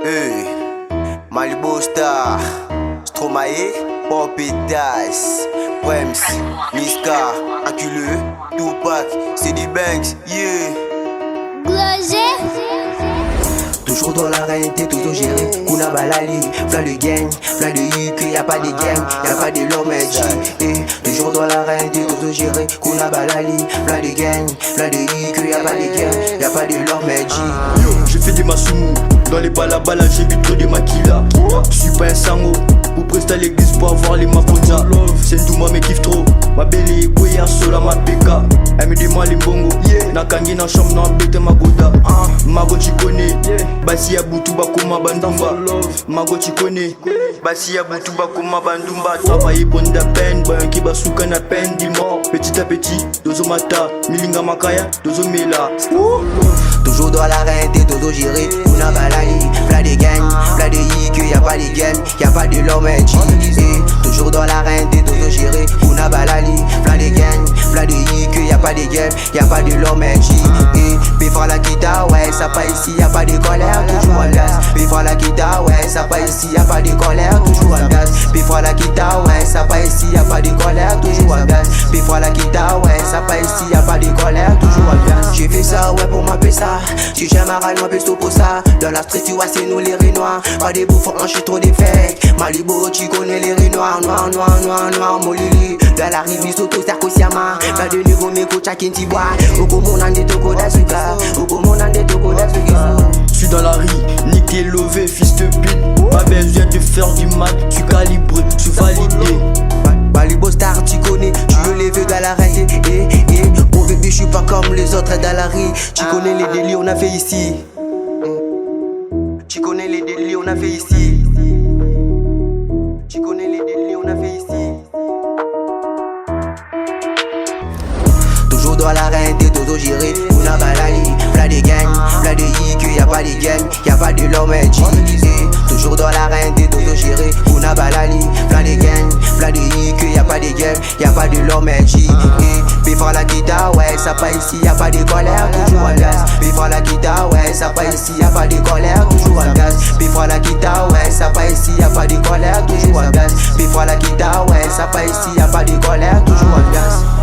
Hey, Malibu Star, Stromae, Popetas, Brems, Niska, Inculeux, Tupac, CD Banks, yeah. Toujours dans la réalité, toujours géré. Kuna balali, plein de gang, plein de hic, y'a pas de gang, y'a pas de l'homme et toujours dans la réalité, toujours géré. Kuna balali, plein de gang, plein de hic, y'a pas de gang, y'a pas de l'homme Yo, j'ai fait des massumou. Dans les balabala, j'ai vu trop de maquila. Je suis pas un sango. Pour prester à l'église pour avoir les maposa. C'est tout moi me kiffe trop. Ma belle est goya sola ma peka. Elle me demande les bongo. Nakangi na chambre na bête ma goda. Mago tu connais. Basi ya butu bakoma bandumba. Mago tu connais. Basi ya butu bakoma bandumba. Travailler pour la peine. Bayan ki basuka na peine. Dis-moi petit à petit. Dozo mata. Milinga makaya. Dozo mela. toujours dans la réalité, toujours géré. Kuna balali, plein de gang, plein de hic, y'a pas de gang, y'a pas de l'homme toujours dans la réalité, toujours géré. Kuna balali, plein de gang, plein de hic, y'a pas de gang, y'a pas de l'homme Bifra la guitare, ouais, ça pas ici, y'a pas de colère, toujours en gaz. Bifra la guitare, ouais, ça pas ici, y'a pas de colère, toujours en gaz. Bifra la guitare, ouais, ça pas ici, y'a pas de colère, toujours en gaz. Bifra la guitare, ouais, ça pas ici, y'a pas de colère, toujours en gaz. J'ai fait ça, ouais, pour m'appeler ça. Si j'aime à râle, m'appelle tout pour ça. Dans la street, tu vois, c'est nous les riz noirs. Pas des bouffons, on chie trop des fakes. Malibu, tu connais les riz noirs, noir, noir, noir, noir, molili. Dans la rive, ils sont tous à Kosiama. Pas de nouveau, mes coachs à Kintibois. Au comment on a des tocos d'Azuka. Au comment on a des tocos d'Azuka. J'suis dans la rue, niqué, lové, fils de pute. Pas besoin de faire du mat, tu calibres, tu validé. Malibu Star, tu connais, tu veux les vieux dans la réalité. Mon bébé, j'suis pas comme les autres dans la rue. Tu connais les délits, on a fait ici. Tu connais les délits, on a fait ici. Tu connais les délits, on a fait ici. Toujours dans la réalité, toujours géré. Kuna balali, plein de gang, plein de hic, y'a pas de gang, y'a pas de l'homme toujours dans la réalité, toujours géré. Kuna balali, plein de gang, plein de hic, y'a pas de gang, y'a pas de l'homme Bifra la guitare, ouais, ça pas ici, y'a pas de colère, toujours en gaz. Bifra la guitare, ouais, ça pas ici, y'a pas de colère, toujours en gaz. Bifra la guitare, ouais, ça pas ici, y'a pas de colère, toujours en gaz. Bifra la guitare, ouais, ça pas ici, y'a pas de colère, toujours en gaz.